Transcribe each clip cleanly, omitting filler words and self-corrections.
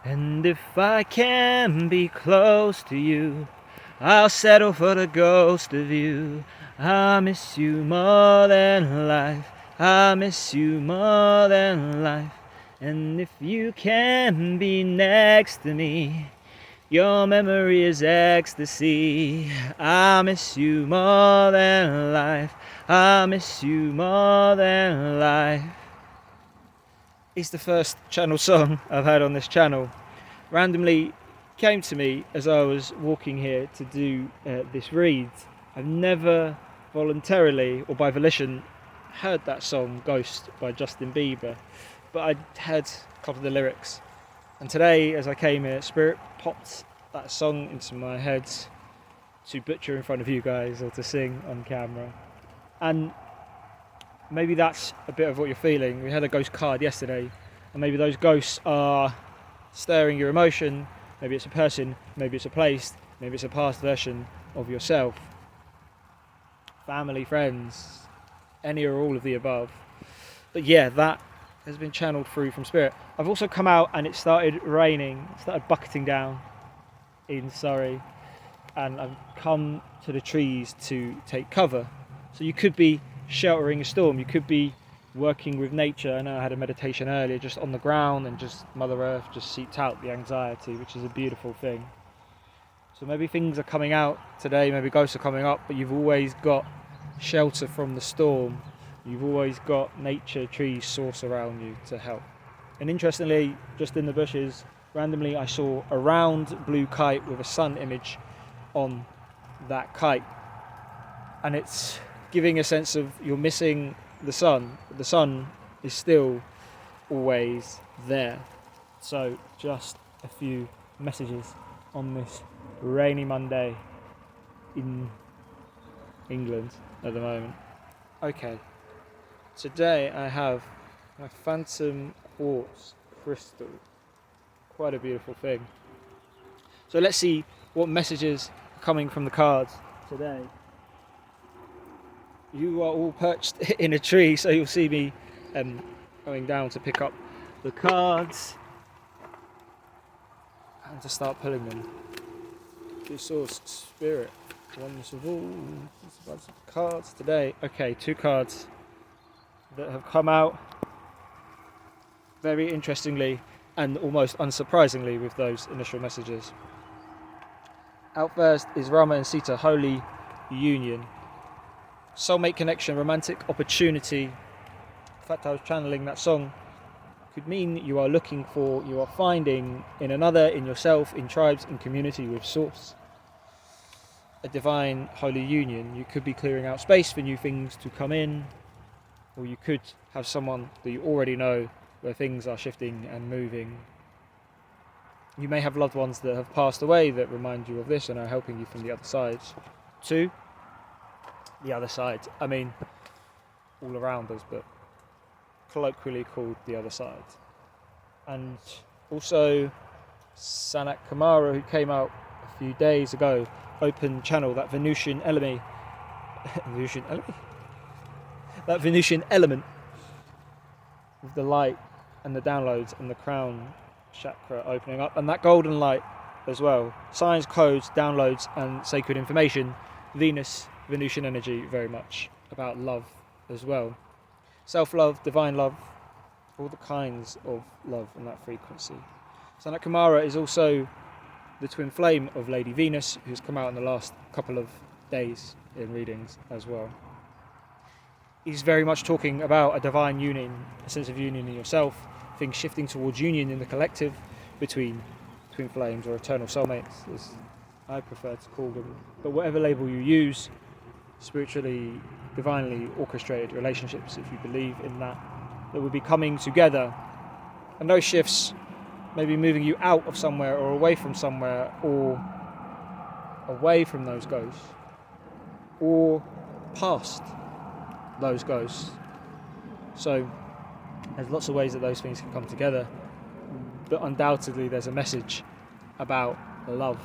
And if I can be close to you, I'll settle for the ghost of you. I miss you more than life. I miss you more than life. And if you can be next to me, your memory is ecstasy. I miss you more than life. I miss you more than life. It's the first channel song I've had on this channel. Randomly came to me as I was walking here to do this read. I've never voluntarily or by volition heard that song Ghost by Justin Bieber, but I'd heard a couple of the lyrics, and today as I came here, Spirit popped that song into my head to butcher in front of you guys or to sing on camera. And maybe that's a bit of what you're feeling. We had a ghost card yesterday, and maybe those ghosts are stirring your emotion. Maybe it's a person, maybe it's a place, maybe it's a past version of yourself. Family, friends, any or all of the above. But yeah, that has been channeled through from Spirit. I've also come out and it started raining, it started bucketing down in Surrey, and I've come to the trees to take cover. So you could be sheltering a storm, you could be working with nature. I know I had a meditation earlier just on the ground, and just Mother Earth just seeped out the anxiety, which is a beautiful thing. So maybe things are coming out today, maybe ghosts are coming up, but you've always got shelter from the storm. You've always got nature, trees, source around you to help. And interestingly, just in the bushes, randomly I saw a round blue kite with a sun image on that kite, and it's giving a sense of you're missing the sun, but the sun is still always there. So just a few messages on this rainy Monday in England at the moment. Okay, today I have my phantom quartz crystal, quite a beautiful thing. So let's see what messages are coming from the cards today. You are all perched in a tree, so you'll see me going down to pick up the cards and to start pulling them. True source, spirit, oneness of all. Cards today. Okay, 2 cards that have come out very interestingly and almost unsurprisingly with those initial messages. Out first is Rama and Sita, holy union. Soulmate connection, romantic opportunity. The fact I was channeling that song could mean you are looking for, you are finding in another, in yourself, in tribes, in community with source. A divine holy union. You could be clearing out space for new things to come in, or you could have someone that you already know where things are shifting and moving. You may have loved ones that have passed away that remind you of this and are helping you from the other side. 2, the other side. I mean, all around us, but colloquially called the other side. And also Sanat Kumara, who came out a few days ago, open channel, that Venusian element, that Venusian element with the light and the downloads and the crown chakra opening up, and that golden light as well. Signs, codes, downloads, and sacred information. Venus, Venusian energy, very much about love as well. Self-love, divine love, all the kinds of love and that frequency. Sanat Kumara is also the twin flame of Lady Venus, who's come out in the last couple of days in readings as well. He's very much talking about a divine union, a sense of union in yourself, things shifting towards union in the collective between twin flames or eternal soulmates, as I prefer to call them. But whatever label you use, spiritually, divinely orchestrated relationships, if you believe in that will be coming together. And those shifts may be moving you out of somewhere or away from somewhere, or away from those ghosts, or past those ghosts. So there's lots of ways that those things can come together, but undoubtedly there's a message about love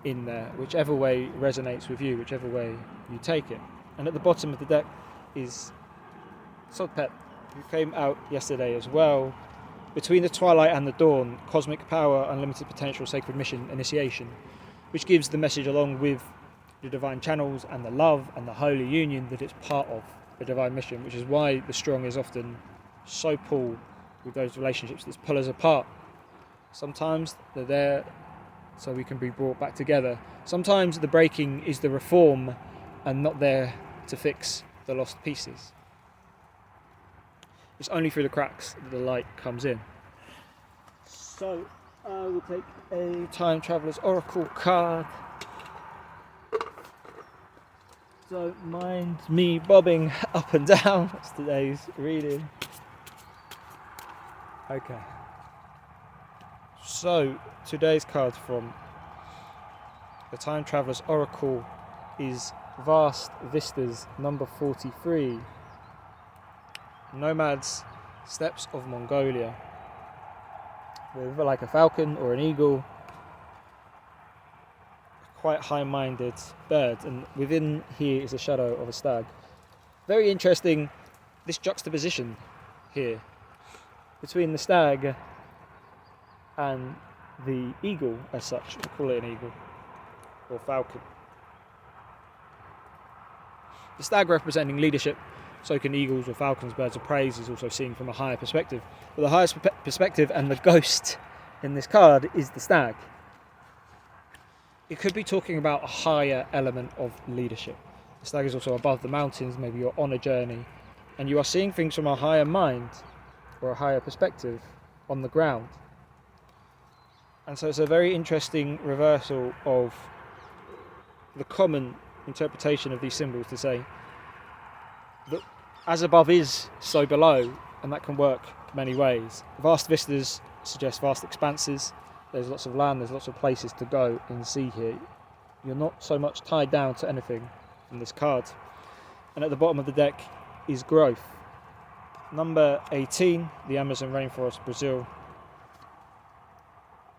in there, whichever way resonates with you, whichever way you take it. And at the bottom of the deck is Thoth, who came out yesterday as well, Between the twilight and the dawn, cosmic power, unlimited potential, sacred mission, initiation, which gives the message along with the divine channels and the love and the holy union that it's part of the divine mission, which is why the strong is often so pulled with those relationships that pull us apart. Sometimes they're there so we can be brought back together. Sometimes the breaking is the reform and not there to fix the lost pieces. It's only through the cracks that the light comes in. So I will take a Time Traveler's Oracle card. Don't mind me bobbing up and down. That's today's reading. Okay. So today's card from the Time Traveler's Oracle is Vast Vistas, number 43. Nomads, Steppes of Mongolia. They're like a falcon or an eagle. Quite high-minded bird, and within here is a shadow of a stag. Very interesting, this juxtaposition here between the stag and the eagle as such. We call it an eagle or falcon. The stag representing leadership, so can eagles or falcons, birds of prey, is also seen from a higher perspective. But the highest perspective and the ghost in this card is the stag. It could be talking about a higher element of leadership. The stag is also above the mountains, maybe you're on a journey, and you are seeing things from a higher mind or a higher perspective on the ground. And so it's a very interesting reversal of the common interpretation of these symbols to say that as above is, so below, and that can work many ways. Vast vistas suggest vast expanses. There's lots of land, there's lots of places to go and see here. You're not so much tied down to anything in this card. And at the bottom of the deck is growth. Number 18, the Amazon rainforest, Brazil,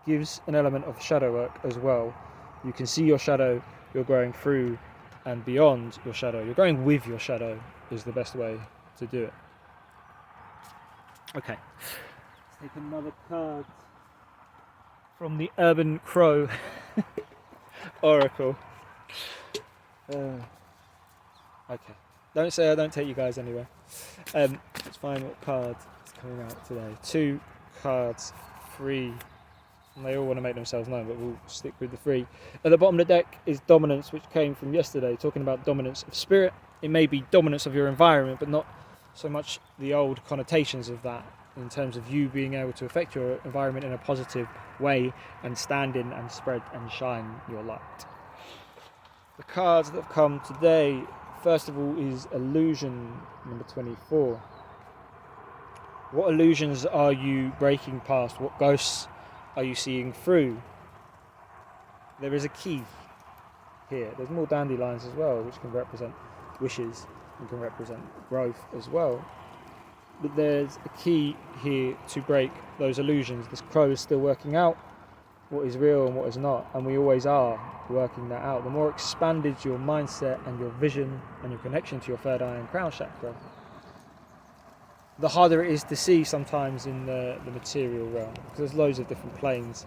gives an element of shadow work as well. You can see your shadow, you're growing through and beyond your shadow. You're going with your shadow is the best way to do it. Okay, let's take another card from the Urban Crow Oracle. Okay, don't say I don't take you guys anywhere. Let's find what card is coming out today. 2 cards, 3. And they all want to make themselves known, but we'll stick with the 3. At the bottom of the deck is dominance, which came from yesterday, talking about dominance of spirit. It may be dominance of your environment, but not so much the old connotations of that, in terms of you being able to affect your environment in a positive way and stand in and spread and shine your light. The cards that have come today, first of all, is illusion, number 24. What illusions are you breaking past? What ghosts are you seeing through? There is a key here. There's more dandelions as well, which can represent wishes and can represent growth as well. But there's a key here to break those illusions. This crow is still working out what is real and what is not, and we always are working that out. The more expanded your mindset and your vision and your connection to your third eye and crown chakra, the harder it is to see sometimes in the material realm, because there's loads of different planes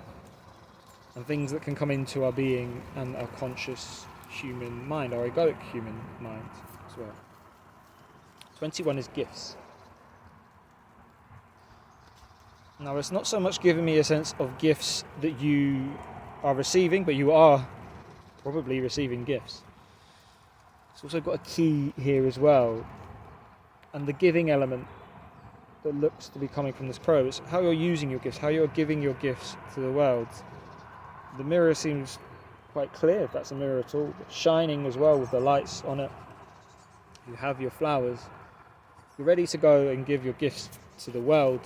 and things that can come into our being and our conscious human mind, our egoic human mind as well. 21 is gifts. Now, it's not so much giving me a sense of gifts that you are receiving, but you are probably receiving gifts. It's also got a key here as well, and the giving element that looks to be coming from this crow is how you're using your gifts, how you're giving your gifts to the world. The mirror seems quite clear, if that's a mirror at all, but shining as well with the lights on it. You have your flowers. You're ready to go and give your gifts to the world,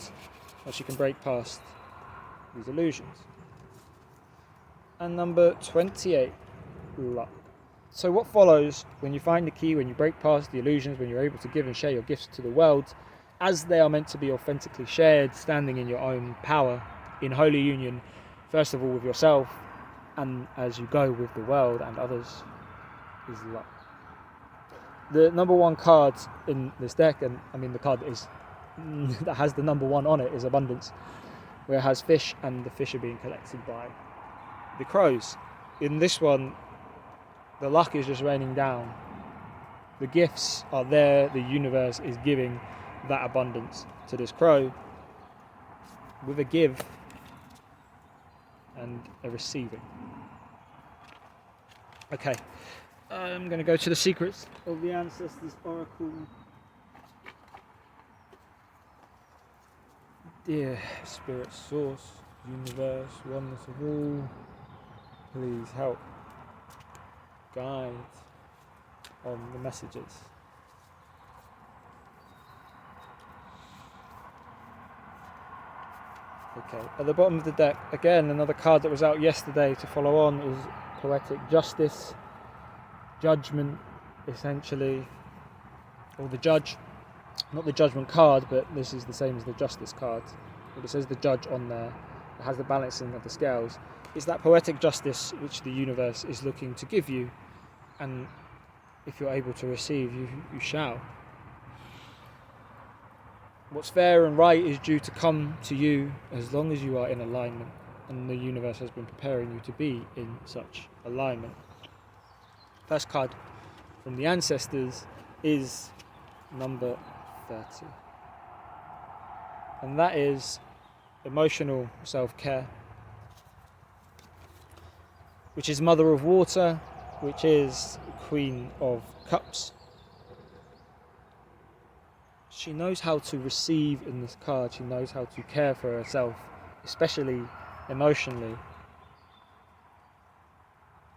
as you can break past these illusions. And number 28, luck. So what follows when you find the key, when you break past the illusions, when you're able to give and share your gifts to the world, as they are meant to be authentically shared, standing in your own power, in holy union, first of all with yourself, and as you go with the world and others, is luck. The number 1 card in this deck, and I mean the card that is that has the number 1 on it is abundance, where it has fish, and the fish are being collected by the crows. In this one, the luck is just raining down. The gifts are there, the universe is giving that abundance to this crow with a give and a receiving. Okay, I'm going to go to the secrets of the ancestors' oracle. Dear Spirit Source, Universe, Oneness of all, please help guide on the messages. Okay, at the bottom of the deck, again, another card that was out yesterday to follow on is Poetic Justice, Judgment, essentially, or the Judge. Not the Judgment card, but this is the same as the Justice card. But it says the Judge on there. It has the balancing of the scales. It's that poetic justice which the universe is looking to give you, and if you're able to receive, you shall. What's fair and right is due to come to you as long as you are in alignment, and the universe has been preparing you to be in such alignment. First card from the ancestors is number 30, and that is emotional self-care, which is Mother of Water, which is Queen of Cups. She knows how to receive in this card. She knows how to care for herself, especially emotionally.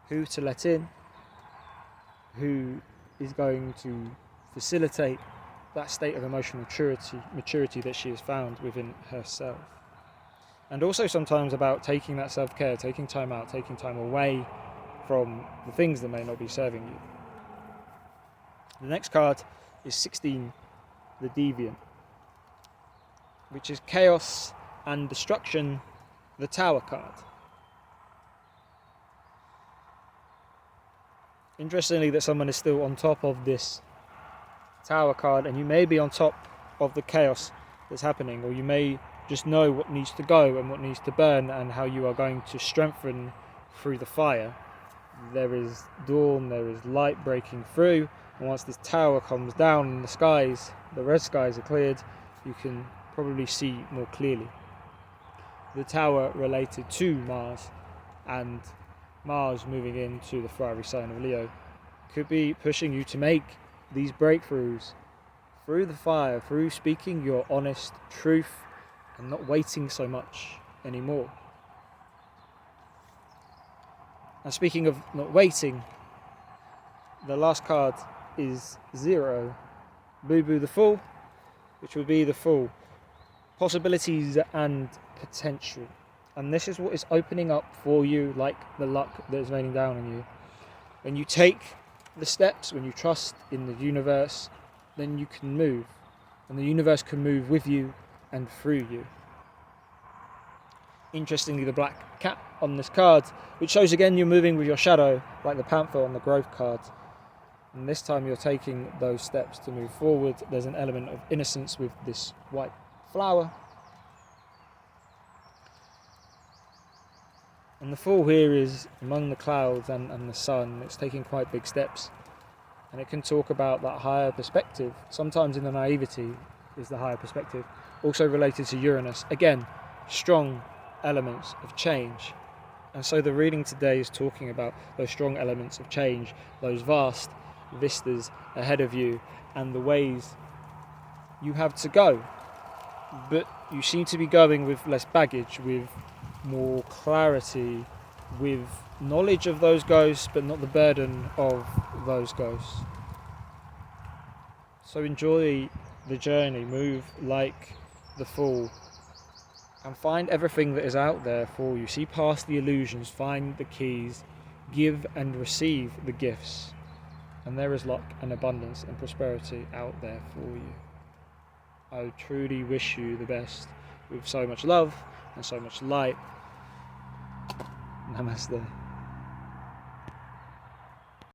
Who to let in, who is going to facilitate that state of emotional maturity that she has found within herself. And also sometimes about taking that self-care, taking time out, taking time away from the things that may not be serving you. The next card is 16, the Deviant, which is Chaos and Destruction, the Tower card. Interestingly, that someone is still on top of this Tower card, and you may be on top of the chaos that's happening, or you may just know what needs to go and what needs to burn, and how you are going to strengthen through the fire. There is dawn, there is light breaking through, and once this tower comes down and the skies, the red skies are cleared, you can probably see more clearly. The tower related to Mars, and Mars moving into the fiery sign of Leo could be pushing you to make these breakthroughs through the fire, through speaking your honest truth and not waiting so much anymore. Now, speaking of not waiting, the last card is 0, Boo the Fool, which would be the Fool, possibilities and potential. And this is what is opening up for you, like the luck that is raining down on you. When you take the steps, when you trust in the universe, then you can move, and the universe can move with you and through you. Interestingly, the black cat on this card, which shows again you're moving with your shadow, like the panther on the growth card, and this time you're taking those steps to move forward. There's an element of innocence with this white flower. And the Fool here is among the clouds and the sun. It's taking quite big steps. And it can talk about that higher perspective. Sometimes in the naivety is the higher perspective. Also related to Uranus. Again, strong elements of change. And so the reading today is talking about those strong elements of change, those vast vistas ahead of you, and the ways you have to go. But you seem to be going with less baggage, with more clarity, with knowledge of those ghosts, but not the burden of those ghosts. So enjoy the journey, move like the Fool, and find everything that is out there for you. See past the illusions, find the keys, give and receive the gifts, and there is luck and abundance and prosperity out there for you. I truly wish you the best, with so much love and so much light. Namaste.